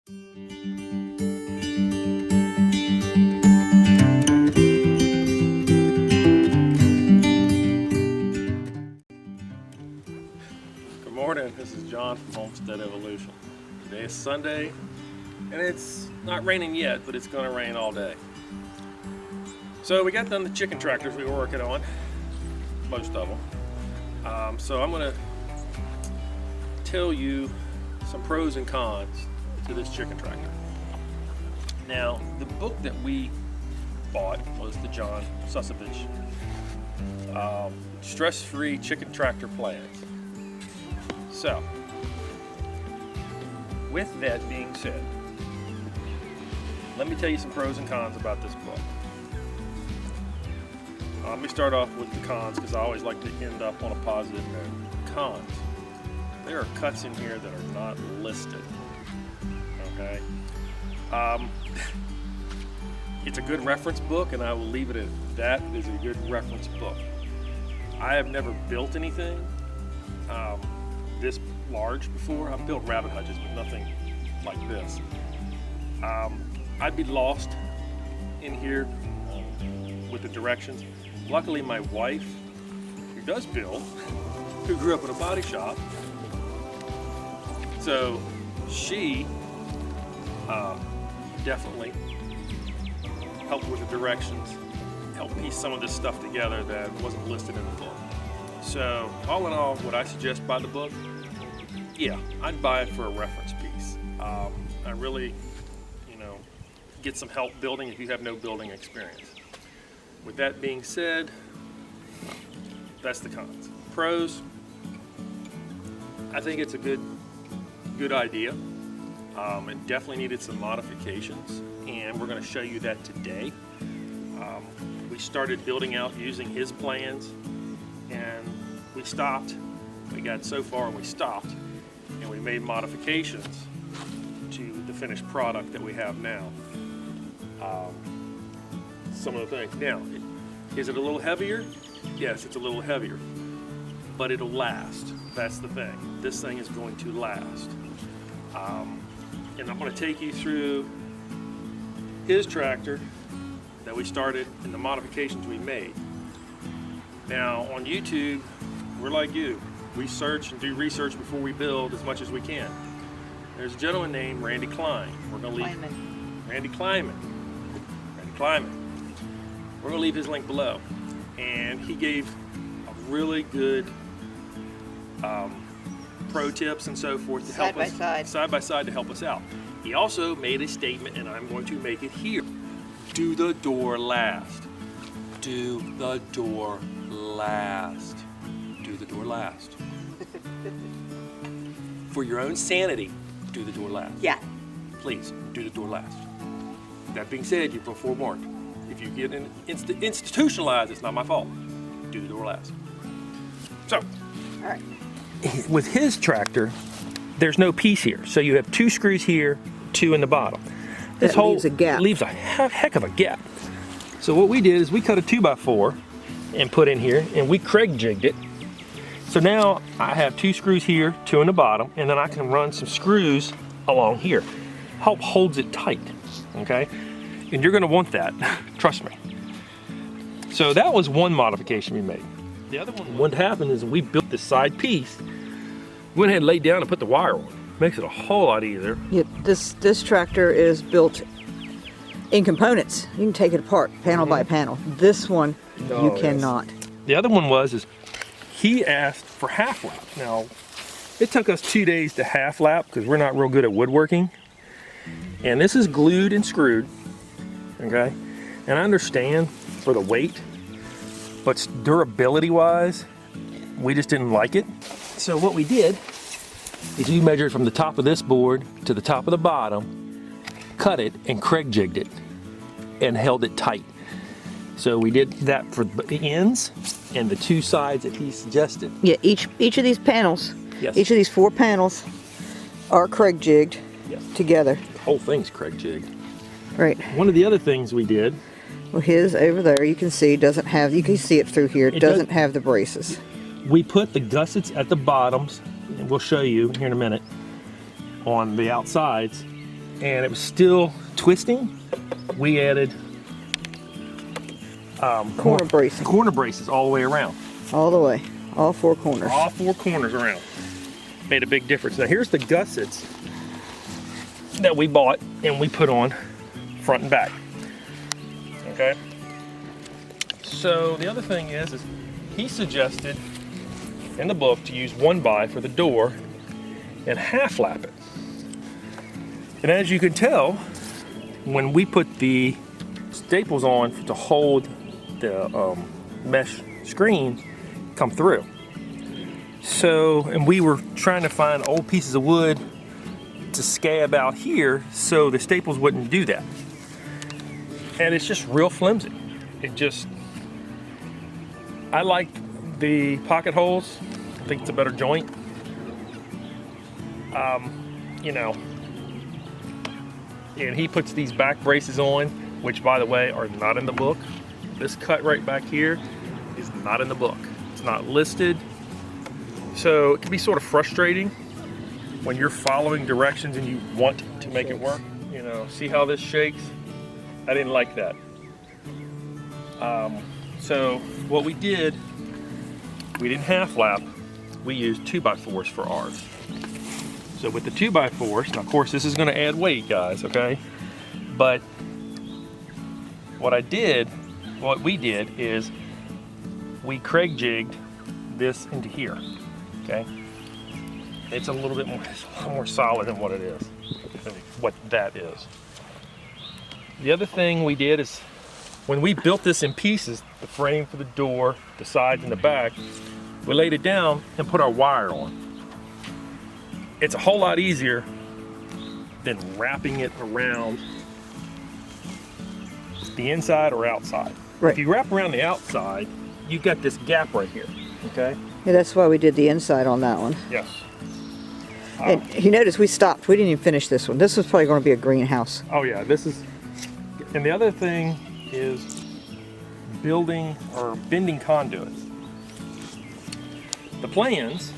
Good morning, this is John from Homestead Evolution. Today is Sunday, and it's not raining yet, but it's going to rain all day. So we got done the chicken tractors we were working on, most of them. So I'm going to tell you some pros and cons to this chicken tractor. Now, the book that we bought was the John Suscovich Stress-Free Chicken Tractor Plans. So, with that being said, let me tell you some pros and cons about this book. Let me start off with the cons because I always like to end up on a positive note. Cons. There are cuts in here that are not listed. Okay? It's a good reference book, and I will leave it at that. It is a good reference book. I have never built anything this large before. I've built rabbit hutches, but nothing like this. I'd be lost in here with the directions. Luckily, my wife, who does build, who grew up in a body shop, so she definitely helped with the directions, helped piece some of this stuff together that wasn't listed in the book. So all in all, would I suggest buy the book? Yeah, I'd buy it for a reference piece. I really, get some help building if you have no building experience. With that being said, that's the cons. Pros, I think it's a good idea. It definitely needed some modifications, and we're going to show you that today. We started building out using his plans, and we stopped. We got so far and we stopped, and we made modifications to the finished product that we have now. Some of the things. Now, is it a little heavier? Yes, it's a little heavier, but it'll last. That's the thing. This thing is going to last. And I'm going to take you through his tractor that we started and the modifications we made. Now, on YouTube, we're like you. We search and do research before we build as much as we can. There's a gentleman named Randy Klein. We're going to leave Randy Kleinman. We're going to leave his link below. And he gave a really good pro tips and so forth to help us side by side to help us out. He also made a statement, and I'm going to make it here. Do the door last. Do the door last. Do the door last. For your own sanity, do the door last. Yeah. Please, do the door last. That being said, you've been forewarned. If you get institutionalized, it's not my fault. Do the door last. So, all right. With his tractor, there's no piece here. So you have 2 screws here, 2 in the bottom. This that leaves a gap. Leaves a heck of a gap. So what we did is we cut a 2x4 and put in here, and we Craig jigged it. So now I have 2 screws here, 2 in the bottom, and then I can run some screws along here. Help holds it tight, okay? And you're gonna want that, trust me. So that was one modification we made. The other one, what happened is we built this side piece, went ahead and laid down and put the wire on. Makes it a whole lot easier. Yeah, this tractor is built in components. You can take it apart, panel by panel. This one, you cannot. The other one is he asked for half lap. Now, it took us 2 days to half lap because we're not real good at woodworking. And this is glued and screwed, okay? And I understand for the weight, but durability wise, we just didn't like it. So what we did is we measured from the top of this board to the top of the bottom, cut it, and Craig jigged it and held it tight. So we did that for the ends and the 2 sides that he suggested. Yeah, each of these panels, yes. Each of these 4 panels are Craig jigged together. The whole thing's Craig jigged. Right. One of the other things we did. Well, his over there, you can see, doesn't have, you can see it through here, doesn't have the braces. We put the gussets at the bottoms, and we'll show you here in a minute, on the outsides, and it was still twisting, we added Corner bracing. corner braces all the way around. All the way. All four corners. All four corners around. Made a big difference. Now here's the gussets that we bought and we put on front and back. Okay. So the other thing is he suggested in the book to use 1x for the door and half lap it. And as you can tell, when we put the staples on to hold the mesh screen come through. So, and we were trying to find old pieces of wood to scab out here so the staples wouldn't do that. And it's just real flimsy. It just, I like the pocket holes. I think it's a better joint. You know, and he puts these back braces on, which by the way are not in the book. This cut right back here is not in the book. It's not listed. So it can be sort of frustrating when you're following directions and you want to make it work. You know, see how this shakes? I didn't like that. So what we did, we didn't half lap, we used 2x4s for ours. So with the 2x4s, now of course this is gonna add weight, guys, okay? But what we did is we Craig jigged this into here, okay? It's a little bit more solid than what it is, than what that is. The other thing we did is when we built this in pieces, the frame for the door, the sides and the back, we laid it down and put our wire on. It's a whole lot easier than wrapping it around the inside or outside. Right. If you wrap around the outside, you've got this gap right here, okay? Yeah, that's why we did the inside on that one. Yes. And you notice we stopped. We didn't even finish this one. This was probably going to be a greenhouse. Oh yeah, this is, and the other thing is building or bending conduits. The plans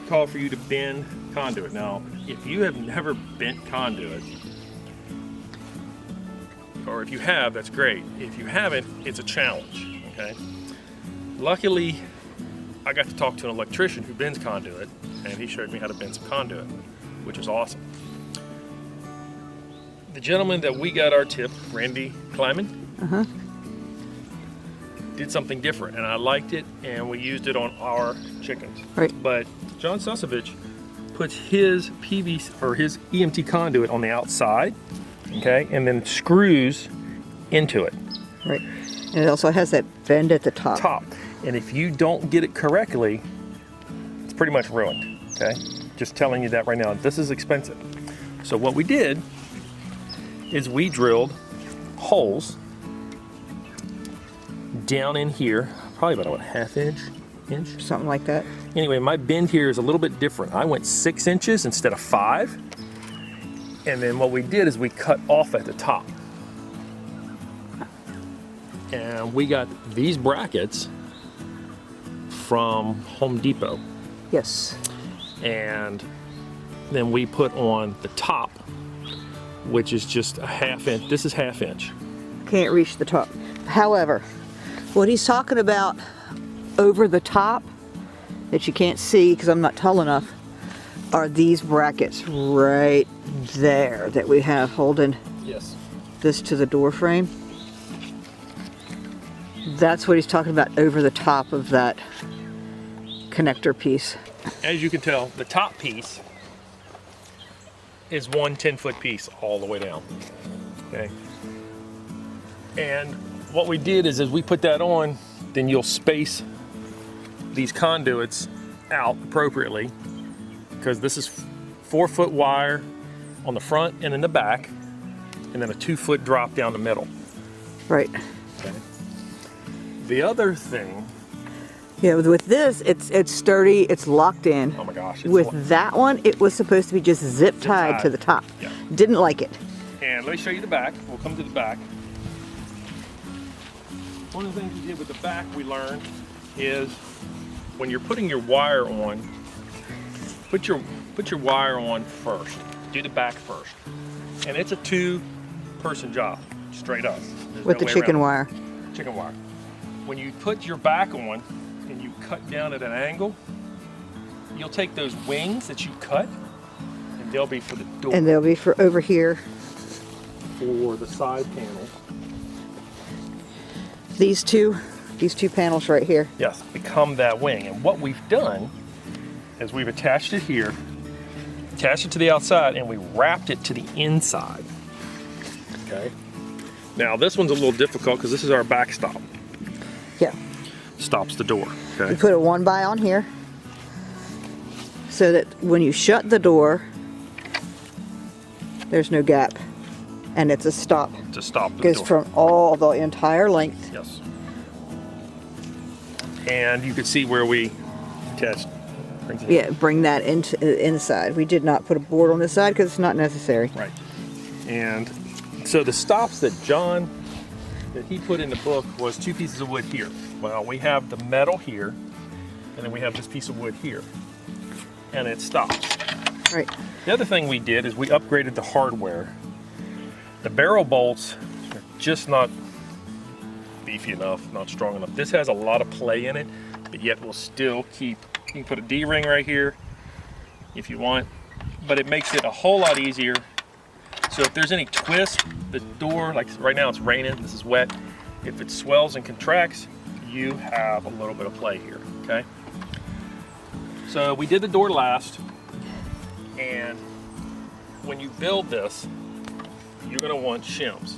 call for you to bend conduit. Now, if you have never bent conduit, or if you have, that's great. If you haven't, it's a challenge, okay? Luckily, I got to talk to an electrician who bends conduit, and he showed me how to bend some conduit, which is awesome. The gentleman that we got our tip, Randy Kleiman, did something different, and I liked it, and we used it on our chickens. Right. But John Suscovich puts his PVC or his EMT conduit on the outside, okay, and then screws into it. Right. And it also has that bend at the top. And if you don't get it correctly, it's pretty much ruined, okay? Just telling you that right now. This is expensive. So what we did is we drilled holes down in here, probably about a half inch? Something like that. Anyway, my bend here is a little bit different. I went 6 inches instead of 5. And then what we did is we cut off at the top. And we got these brackets from Home Depot. Yes. And then we put on the top, which is just a half inch. This is half inch. Can't reach the top. However, what he's talking about over the top that you can't see because I'm not tall enough are these brackets right there that we have holding this to the door frame. That's what he's talking about over the top of that connector piece. As you can tell, the top piece is one 10-foot piece all the way down, okay? And what we did is as we put that on, then you'll space these conduits out appropriately because this is 4-foot wire on the front and in the back, and then a 2-foot drop down the middle. Right. Okay. The other thing, yeah, with this, it's sturdy, it's locked in. oh my gosh. With that one, it was supposed to be just zip tied to the top. Yeah. Didn't like it. And let me show you the back. We'll come to the back. One of the things we did with the back we learned is when you're putting your wire on, put your wire on first. Do the back first. And it's a 2-person job, straight up. There's With no the way chicken around wire. it. Chicken wire. When you put your back on and you cut down at an angle, you'll take those wings that you cut, and they'll be for the door. And they'll be for over here. For the side panel. These two panels right here. Yes, become that wing. And what we've done is we've attached it here, attached it to the outside, and we wrapped it to the inside. Okay. Now this one's a little difficult because this is our backstop. Yeah. Stops the door. You Okay. put a 1-by on here so that when you shut the door, there's no gap. And it's a stop. To stop the Goes door. from all the entire length. Yes. And you can see where we attached. Brings it in. Yeah, bring that into the inside. We did not put a board on this side because it's not necessary. Right. And so the stops that he put in the book was 2 pieces of wood here. Well, we have the metal here, and then we have this piece of wood here. And it stops. Right. The other thing we did is we upgraded the hardware. The barrel bolts are just not beefy enough, not strong enough. This has a lot of play in it, but yet will still keep, you can put a D-ring right here if you want, but it makes it a whole lot easier. So if there's any twist, the door, like right now it's raining, this is wet, if it swells and contracts, you have a little bit of play here, okay? So we did the door last, and when you build this, you're going to want shims.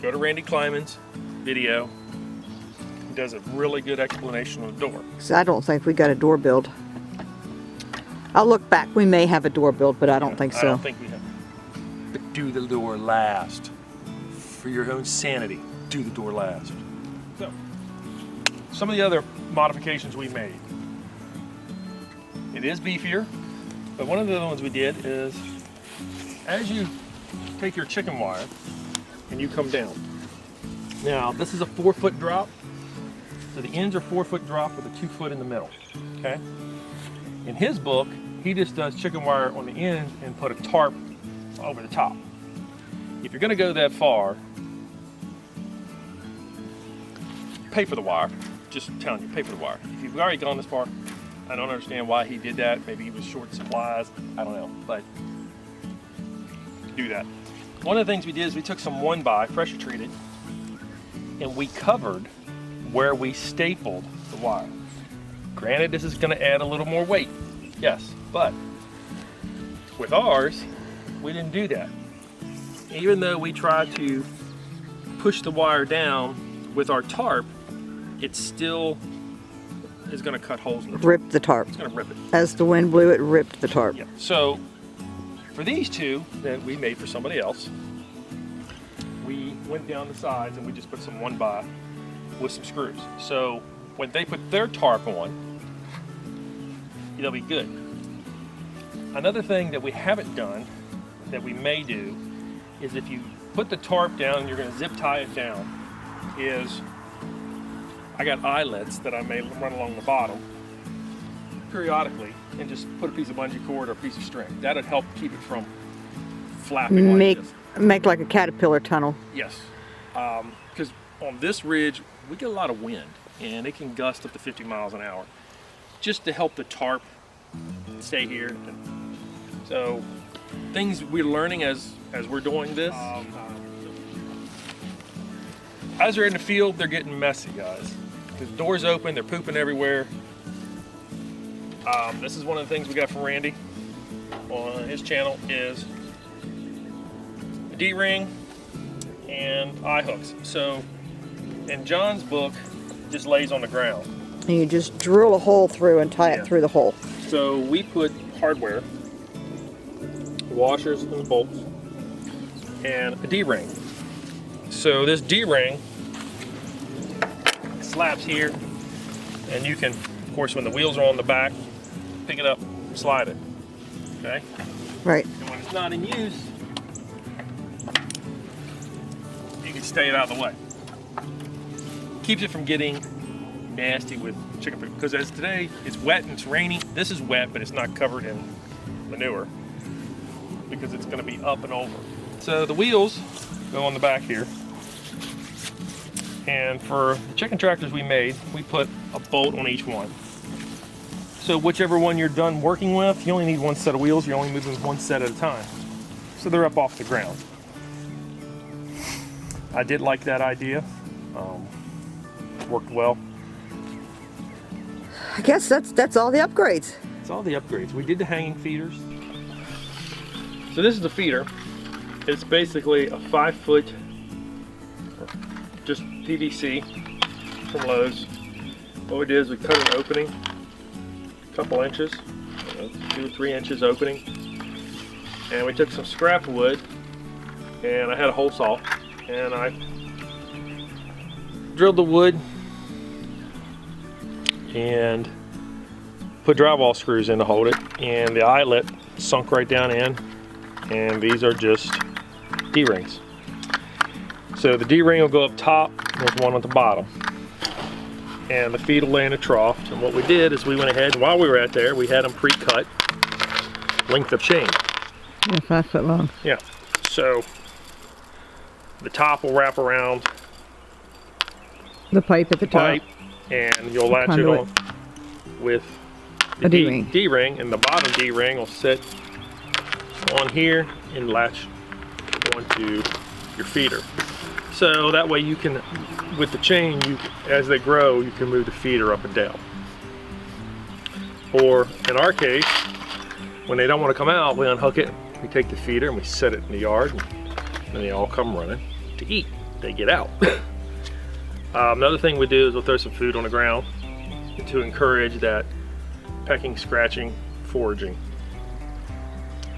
Go to Randy Kleiman's video. He does a really good explanation on the door. So I don't think we got a door build. I'll look back. We may have a door build, but I don't think so. I don't think we have. But do the door last. For your own sanity, do the door last. So, some of the other modifications we made. It is beefier, but one of the other ones we did is as you take your chicken wire and you come down. Now, this is a 4-foot drop. So the ends are 4-foot drop with a 2-foot in the middle, okay? In his book, he just does chicken wire on the ends and put a tarp over the top. If you're gonna go that far, pay for the wire. Just telling you, pay for the wire. If you've already gone this far, I don't understand why he did that. Maybe he was short supplies, I don't know, but do that. One of the things we did is we took some 1-by, pressure treated, and we covered where we stapled the wire. Granted, this is going to add a little more weight, yes, but with ours, we didn't do that. Even though we tried to push the wire down with our tarp, it still is going to cut holes in the tarp. Rip the tarp. It's going to rip it. As the wind blew, it ripped the tarp. Yeah. So for these two that we made for somebody else, we went down the sides and we just put some 1-by with some screws. So when they put their tarp on, they'll be good. Another thing that we haven't done that we may do is if you put the tarp down and you're going to zip tie it down, is I got eyelets that I may run along the bottom periodically and just put a piece of bungee cord or a piece of string. That'd help keep it from flapping like this. Make like a caterpillar tunnel. Yes, because on this ridge we get a lot of wind and it can gust up to 50 miles an hour. Just to help the tarp stay here. So things we're learning as we're doing this. As they're in the field, they're getting messy, guys. The door's open, they're pooping everywhere. This is one of the things we got from Randy on his channel is a D-ring and eye hooks. So in John's book, it just lays on the ground. And you just drill a hole through and tie it through the hole. So we put hardware, washers and bolts, and a D-ring. So this D-ring slaps here, and you can, of course, when the wheels are on the back, pick it up, slide it, okay? Right. And when it's not in use, you can stay it out of the way. Keeps it from getting nasty with chicken poop, because as today it's wet and it's rainy. This is wet, but it's not covered in manure. because it's going to be up and over. So the wheels go on the back here. And for the chicken tractors we made, we put a bolt on each one. So whichever one you're done working with, you only need one set of wheels. You're only moving one set at a time. So they're up off the ground. I did like that idea. Worked well. I guess that's all the upgrades. It's all the upgrades. We did the hanging feeders. So this is the feeder. It's basically a 5-foot, just PVC from Lowe's. What we did is we cut an opening, a couple inches, 2 or 3 inches opening, and we took some scrap wood, and I had a hole saw, and I drilled the wood and put drywall screws in to hold it, and the eyelet sunk right down in, and these are just D-rings. So the D-ring will go up top, and there's one at the bottom, and the feed will lay in a trough. And what we did is we went ahead, and while we were out there, we had them pre-cut length of chain. Yeah, 5 foot long. Yeah, so the top will wrap around The pipe at the top. pipe, and you'll latch it Conduit. on with the A D-ring. D-ring, and the bottom D-ring will sit on here and latch onto your feeder. So that way you can, with the chain, as they grow, you can move the feeder up and down. Or in our case, when they don't want to come out, we unhook it, we take the feeder and we set it in the yard, and they all come running to eat. They get out. Another thing we do is we'll throw some food on the ground to encourage that pecking, scratching, foraging.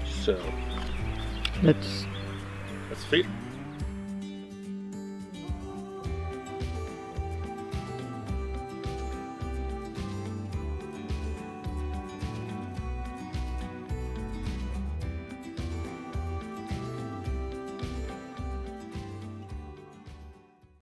So That's let's feed them.